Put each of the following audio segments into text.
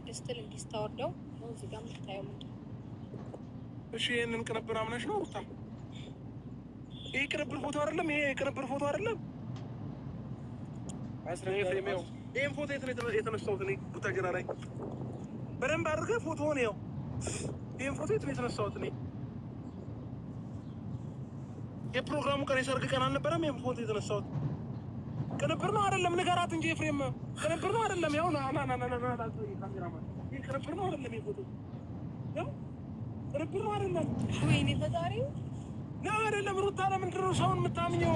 ወረድ ስትል እንዲስታወርደው ነው እዚህ ጋር የምታየው ምንድን ነው? እሺ ይሄንን ቅንብር አምነሽ ነው ሩታ? ይሄ ቅንብር ፎቶ አይደለም። ይሄ ቅንብር ፎቶ አይደለም። ይሄን ፎቶ የተነሳሁት እኔ ቡታጅራ ላይ በደንብ አድርገህ ፎቶውን ይኸው። ይሄን ፎቶ የተነሳሁት እኔ የፕሮግራሙ ቀን የሰርግ ቀን አልነበረም? ይሄን ፎቶ የተነሳሁት ቅንብር ነው አይደለም? ንገራት እንጂ ኤፍሬም፣ ቅንብር ነው አይደለም? ያው ና ካሜራማን፣ ይሄ ቅንብር ነው አይደለም? ይሄ ፎቶ ያው ቅንብር ነው አይደለም? ወይኔ ፈጣሪ ነው አይደለም? ሩታ ለምንድን ነው ሰውን የምታምኘው?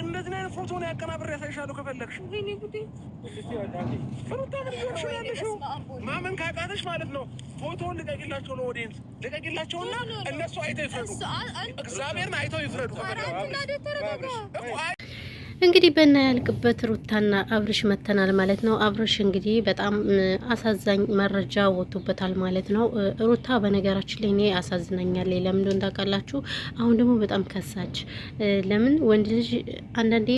እንደዚህ አይነት ፎቶ ነው ያቀናብሬ ያሳይሻለሁ ከፈለግሽ። ወይኔ ጉዴ! ሩታ ምን ይሆንሽ ያለሽው? ማመን ካቃተሽ ማለት ነው ፎቶውን ልቀቂላቸው፣ ለኦዲየንስ ልቀቂላቸውና እነሱ አይተው ይፍረዱ። እግዚአብሔርን አይተው ይፍረዱ። እንግዲህ በእና ያልቅበት ሩታና አብርሽ መተናል ማለት ነው። አብርሽ እንግዲህ በጣም አሳዛኝ መረጃ ወጥቶበታል ማለት ነው። ሩታ በነገራችን ላይ እኔ አሳዝናኛለች። ለምን እንደሆነ ታውቃላችሁ? አሁን ደግሞ በጣም ከሳች። ለምን ወንድ ልጅ አንዳንዴ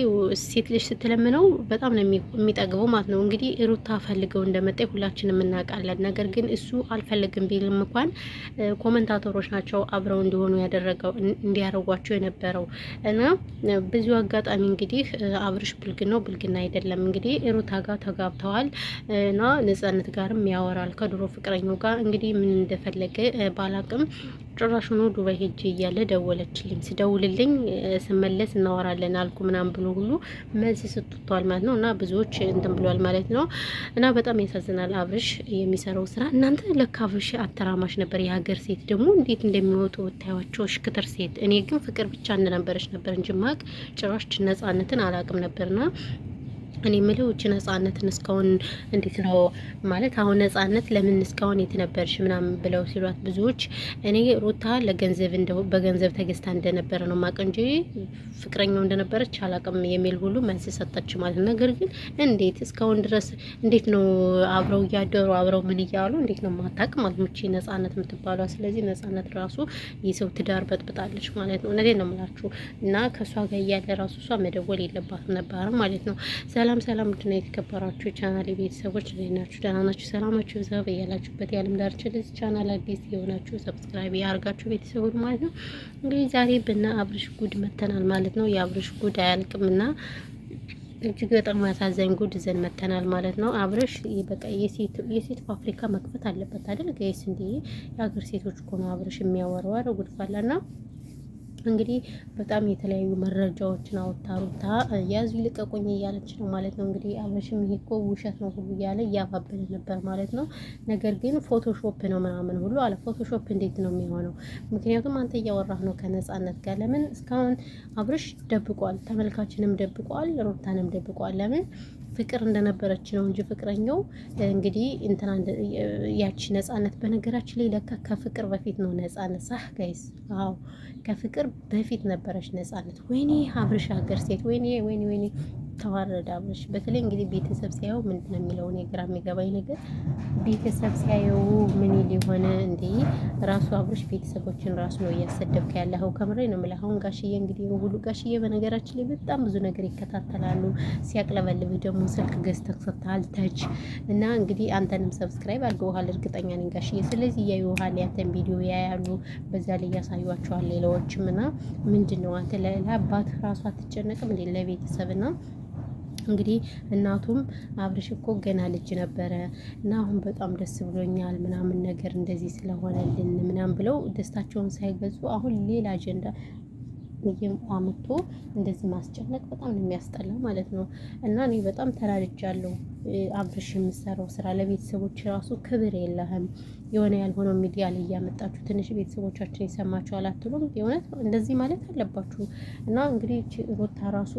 ሴት ልጅ ስትለምነው በጣም ነው የሚጠግበው ማለት ነው። እንግዲህ ሩታ ፈልገው እንደመጣ ሁላችንም እናውቃለን። ነገር ግን እሱ አልፈልግም ቢልም እንኳን ኮመንታተሮች ናቸው አብረው እንዲሆኑ ያደረገው እንዲያረጓቸው የነበረው እና ብዙ አጋጣሚ እንግዲህ አብርሽ ብልግና አይደለም እንግዲህ ሩታ ጋር ተጋብተዋል እና ነጻነት ጋርም ያወራል ከድሮ ፍቅረኛው ጋር እንግዲህ ምን እንደፈለገ ባላቅም ጭራሽ ነው ዱባይ ሄጄ እያለ ደወለችልኝ። ስደውልልኝ ስመለስ እናወራለን አልኩ ምናምን ብሎ ሁሉ መልስ ሰጥቷል ማለት ነው። እና ብዙዎች እንትን ብሏል ማለት ነው። እና በጣም ያሳዝናል አብርሽ የሚሰራው ስራ። እናንተ ለካ አብርሽ አተራማሽ ነበር። የሀገር ሴት ደግሞ እንዴት እንደሚወጡ ብታዩዋቸው እሽክትር ሴት። እኔ ግን ፍቅር ብቻ እንደነበረች ነበር እንጂ ማቅ ጭራሽ ነጻነትን አላቅም ነበርና እኔ የምለው እቺ ነጻነትን እስካሁን እንዴት ነው ማለት አሁን ነጻነት ለምን እስካሁን የተነበርሽ ምናምን ብለው ሲሏት ብዙዎች እኔ ሩታ ለገንዘብ እንደው በገንዘብ ተገዝታ እንደነበረ ነው ማቅ እንጂ ፍቅረኛው እንደነበረች አላቅም የሚል ሁሉ መልስ ሰጠች ማለት ነው። ነገር ግን እንዴት እስካሁን ድረስ እንዴት ነው አብረው እያደሩ አብረው ምን እያሉ እንዴት ነው ማታቅ ማለት ነው እቺ ነጻነት የምትባለው። ስለዚህ ነጻነት ራሱ የሰው ትዳር በጥብጣለች ማለት ነው። እኔ ነው የምላችሁ እና ከሷ ጋር ያለ ራሱ እሷ መደወል የለባትም ነበር ማለት ነው። ሰላም ውድና የተከበራችሁ ቻናል ቤተሰቦች እንዴት ናችሁ? ደህና ናችሁ? ሰላማችሁ ይብዛ በያላችሁበት የዓለም ዳርቻ። ለዚህ ቻናል አዲስ የሆናችሁ ሰብስክራይብ ያርጋችሁ ቤተሰቦች ማለት ነው። እንግዲህ ዛሬ በእነ አብርሽ ጉድ መተናል ማለት ነው። የአብርሽ ጉድ አያልቅምና እጅግ በጣም አሳዛኝ ጉድ ይዘን መተናል ማለት ነው። አብርሽ በቃ የሴት ፋብሪካ መክፈት አለበት አይደል? ጋይስ እንዴ የሀገር ሴቶች እኮ ነው አብርሽ የሚያወራው። አረ ጉድ ፈላና እንግዲህ በጣም የተለያዩ መረጃዎችን አወጣሩታ ያዙ ልቀቁኝ እያለች ነው ማለት ነው። እንግዲህ አብርሽም ይሄ እኮ ውሸት ነው ሁሉ እያለ እያባበለ ነበር ማለት ነው። ነገር ግን ፎቶሾፕ ነው ምናምን ሁሉ አለ። ፎቶሾፕ እንዴት ነው የሚሆነው? ምክንያቱም አንተ እያወራህ ነው ከነጻነት ጋር። ለምን እስካሁን አብርሽ ደብቋል፣ ተመልካችንም ደብቋል፣ ሩታንም ደብቋል። ለምን ፍቅር እንደነበረች ነው እንጂ ፍቅረኛው እንግዲህ እንትና ያቺ ነጻነት በነገራችን ላይ ለካ ከፍቅር በፊት ነው ነጻነት ሳህ ጋይስ። አዎ ከፍቅር በፊት ነበረች ነጻነት። ወይኔ አብርሽ ሀገር ሴት ወይኔ ተዋረደ አብርሽ። በተለይ እንግዲህ ቤተሰብ ሲያየው ምንድን ነው የሚለው እኔ ግራ የሚገባኝ ነገር ቤተሰብ ሲያየው ምን ሊሆን እንዴ? ራሱ አብርሽ ቤተሰቦችን ራሱ ነው እያሰደብከ ያለኸው። ከምሬ ነው የምልህ። አሁን ጋሽዬ እንግዲህ ሁሉ ጋሽዬ በነገራችን ላይ በጣም ብዙ ነገር ይከታተላሉ። ሲያቅለበልብህ ደግሞ ስልክ ገዝተህ ሰጥተሃል ተች እና እንግዲህ አንተንም ሰብስክራይብ አድርገውሃል እርግጠኛ ነኝ ጋሽዬ። ስለዚህ እያዩሃል፣ ያንተን ቪዲዮ ያያሉ፣ በዛ ላይ ያሳዩዋቸዋል ሌላዎችም። እና ምንድን ነው አንተ ለአባት ራሱ አትጨነቅም እንዴ? ለቤተሰብና እንግዲህ እናቱም አብርሽ እኮ ገና ልጅ ነበረ እና አሁን በጣም ደስ ብሎኛል ምናምን ነገር እንደዚህ ስለሆነልን ምናምን ብለው ደስታቸውን ሳይገልጹ አሁን ሌላ አጀንዳ አመቶ እንደዚህ ማስጨነቅ በጣም ነው የሚያስጠላ ማለት ነው። እና እኔ በጣም ተናድጃለሁ። አብርሽ የምሰራው ስራ ለቤተሰቦች ራሱ ክብር የለህም። የሆነ ያልሆነው ሚዲያ ላይ እያመጣችሁ ትንሽ ቤተሰቦቻችን ይሰማቸዋል አትሉም? የእውነት እንደዚህ ማለት አለባችሁ። እና እንግዲህ ሩታ ራሱ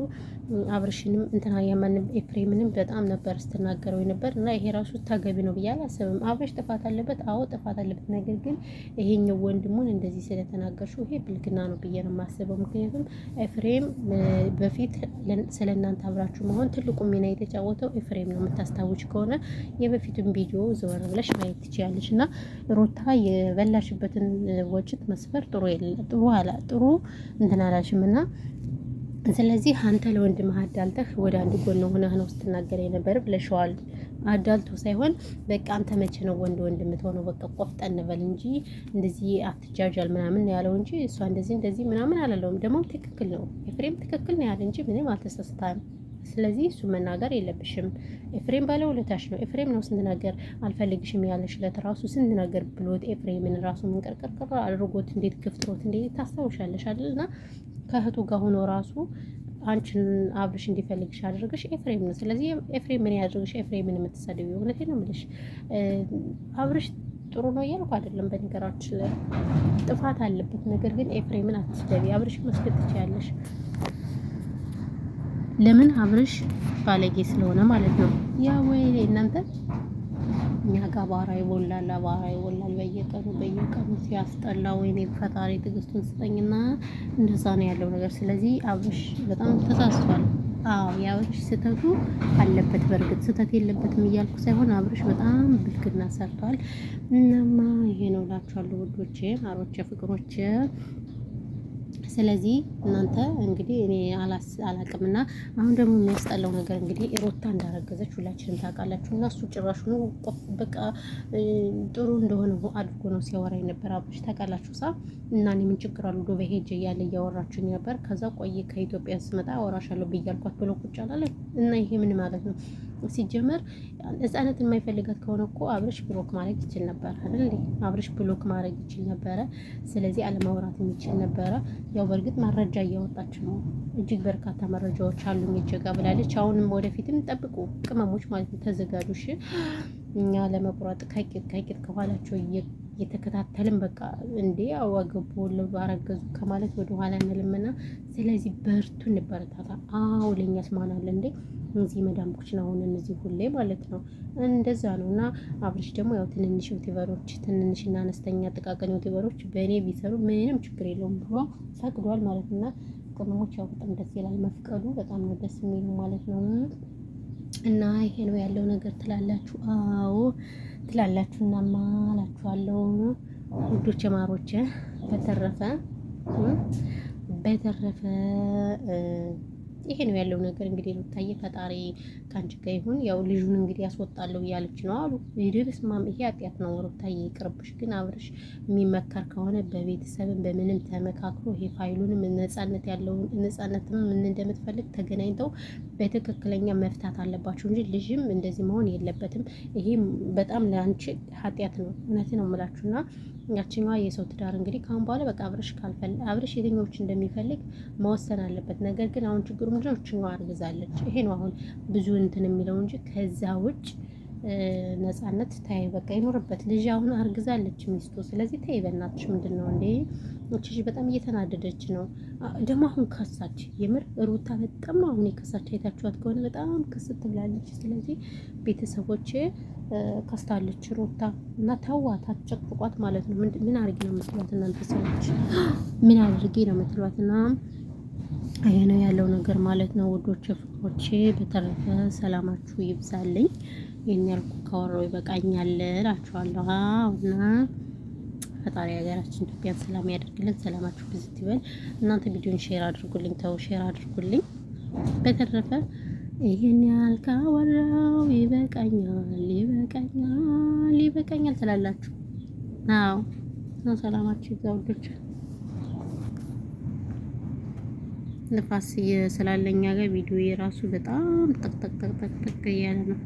አብርሽንም እንትና ያማንም ኤፍሬምንም በጣም ነበር ስትናገረው ነበር። እና ይሄ ራሱ ተገቢ ነው ብዬ አላስብም። አብርሽ ጥፋት አለበት፣ አዎ ጥፋት አለበት። ነገር ግን ይሄኛው ወንድሙን እንደዚህ ስለተናገርሽው ይሄ ብልግና ነው ብዬ ነው የማስበው። ምክንያቱም ኤፍሬም በፊት ስለእናንተ አብራችሁ መሆን ትልቁ ሚና የተጫወተው ኤፍሬም ነው። የምታስታውሽ ከሆነ የበፊቱን ቪዲዮ ዘወር ብለሽ ማየት ትችያለሽ። እና ሩታ የበላሽበትን ወጭት መስፈር ጥሩ እንትን አላልሽም። እና ስለዚህ አንተ ለወንድምህ አዳልተህ ወደ አንድ ጎን ሆነህ ነው ስትናገር የነበር ብለሽዋል። አዳልቶ ሳይሆን በቃ አንተ መቼ ነው ወንድ የምትሆነው? በቃ ቆፍጠን በል እንጂ እንደዚህ አትጃጃል ምናምን ያለው እንጂ እሷ እንደዚህ ምናምን አላለውም። ደግሞ ትክክል ነው ኤፍሬም ትክክል ነው ያለ እንጂ ምንም አልተሳሳተም። ስለዚህ እሱ መናገር የለብሽም። ኤፍሬም ባለውለታሽ ነው። ኤፍሬም ነው ስንት ነገር አልፈልግሽም ያለሽለት ራሱ ስንት ነገር ብሎት ኤፍሬምን ራሱ መንቀርቀር አድርጎት እንዴት ገፍትሮት እንዴት ታስታውሻለሽ አይደል? እና ከእህቱ ጋር ሆኖ ራሱ አንቺን አብርሽ እንዲፈልግሽ አድርገሽ ኤፍሬም ነው። ስለዚህ ኤፍሬም ምን ያድርግሽ? ኤፍሬምን የምትሰደው እውነቴን ነው የምልሽ። አብርሽ ጥሩ ነው እያልኩ አይደለም። በነገራችን ላይ ጥፋት አለበት። ነገር ግን ኤፍሬምን አትስደቢ። አብርሽ መስደብ ትችያለሽ። ለምን አብርሽ ባለጌ ስለሆነ ማለት ነው። ያ ወይ እናንተ እኛ ጋር አባራ ይቦላል በየቀኑ ሲያስጠላ። ወይኔ ፈጣሪ ትዕግስቱን ስጠኝና እንደዛ ነው ያለው ነገር። ስለዚህ አብርሽ በጣም ተሳስቷል። አዎ የአብርሽ ስህተቱ አለበት። በእርግጥ ስህተት የለበትም እያልኩ ሳይሆን አብርሽ በጣም ብልግና ሰርቷል። እናማ ይሄ ነው እላችኋለሁ ውዶቼ፣ ማሮቼ፣ ፍቅሮቼ። ስለዚህ እናንተ እንግዲህ እኔ አላቅምና አሁን ደግሞ የሚያስጠላው ነገር እንግዲህ ሩታ እንዳረገዘች ሁላችንም ታውቃላችሁ። እና እሱ ጭራሽ ነው በቃ ጥሩ እንደሆነ አድርጎ ነው ሲያወራ የነበር አብርሽ ታውቃላችሁ። እና እኔ ምን ችግር አለው ዱባይ ሄጄ እያለ እያወራችሁኝ ነበር። ከዛ ቆይ ከኢትዮጵያ ስመጣ አወራሻለሁ ብያልኳት ብሎ ቁጭ አላለ። እና ይሄ ምን ማለት ነው? ሲጀመር ነፃነት የማይፈልጋት ከሆነ እኮ አብርሽ ብሎክ ማድረግ ይችል ነበር አይደል? አብርሽ ብሎክ ማድረግ ይችል ነበረ። ስለዚህ አለማውራት የሚችል ነበረ። ያው በእርግጥ መረጃ እያወጣች ነው። እጅግ በርካታ መረጃዎች አሉኝ እጀጋ ብላለች። አሁንም ወደፊትም ጠብቁ ቅመሞች ማለት ነው፣ ተዘጋጁ። እሺ እኛ ለመቁረጥ ከቂጥ ከኋላቸው እየተከታተልን በቃ እንዴ አዋገቡ አረገዙ ከማለት ወደ ኋላ እንልምና፣ ስለዚህ በርቱ እንበረታታ። አዎ ለኛስ ማን አለ እንዴ? እዚህ መዳምቦች ነው አሁን እነዚህ ሁሌ ማለት ነው እንደዛ ነው። እና አብርሽ ደግሞ ያው ትንንሽ ዩቲዩበሮች ትንንሽና አነስተኛ ጥቃቅን ዩቲዩበሮች በእኔ ቢሰሩ ምንም ችግር የለውም ብሎ ፈቅዷል ማለት ነው። ቅመሞች ያው በጣም ደስ ይላል መፍቀዱ፣ በጣም ነው ደስ የሚሉ ማለት ነው። እና ይሄ ነው ያለው ነገር ትላላችሁ? አዎ ትላላችሁ። እናማ አላችኋለሁ ውዶቼ ማሮቼ። በተረፈ ይሄ ነው ያለው ነገር። እንግዲህ ሩታዬ ፈጣሪ ካንቺ ጋር ይሁን። ያው ልጁን እንግዲህ ያስወጣለሁ እያለች ነው አሉ። ይድርስ ማም ይሄ አጥያት ነው ሩታዬ ይቅርብሽ። ግን አብርሽ የሚመከር ከሆነ በቤተሰብም በምንም ተመካክሮ ይሄ ፋይሉንም ነፃነት ያለውን ነፃነትም ምን እንደምትፈልግ ተገናኝተው በትክክለኛ መፍታት አለባቸው እንጂ ልጅም እንደዚህ መሆን የለበትም። ይሄ በጣም ለአንቺ ኃጢያት ነው። እውነት ነው የምላችሁና ያቺኛዋ የሰው ትዳር እንግዲህ ካሁን በኋላ በቃ አብርሽ የትኞች እንደሚፈልግ መወሰን አለበት። ነገር ግን አሁን ችግሩ ምንድነው? እችኛዋ አርግዛለች። ይሄ ነው አሁን ብዙ እንትን የሚለው እንጂ ከዛ ውጭ ነፃነት ታይ በቃ ይኖርበት። ልጅ አሁን አርግዛለች ሚስቱ። ስለዚህ ታይ በእናትሽ ምንድነው እንዴ? እቺ በጣም እየተናደደች ነው ደግሞ አሁን ከሳች። የምር ሩታ በጣም ነው አሁን የከሳች። አይታችኋት ከሆነ በጣም ክስት ብላለች። ስለዚህ ቤተሰቦቼ ከስታለች ሩታ እና ተዋት፣ አትጨቅጭቋት ማለት ነው። ምን አድርጌ ነው የምትሏት እናንተ ሰዎች? ምን አድርጌ ነው የምትሏት? እና ይሄ ነው ያለው ነገር ማለት ነው ውዶቼ፣ ፍቅሮቼ። በተረፈ ሰላማችሁ ይብዛልኝ። ይሄን ያልኩ ካወራው ይበቃኛል እላችኋለሁ። እና ፈጣሪ ሀገራችን ኢትዮጵያን ሰላም ያደርግልን። ሰላማችሁ ብዝት ይበል። እናንተ ቪዲዮን ሼር አድርጉልኝ፣ ሼር አድርጉልኝ። በተረፈ ይሄን ያህል ካወራው ይበቃኛል ትላላችሁ? አዎ ሰላማችሁ ይብዛ ውዶች። ንፋስ ስላለኛ ጋር ቪዲዮ የራሱ በጣም ጠቅ እያለ ነው።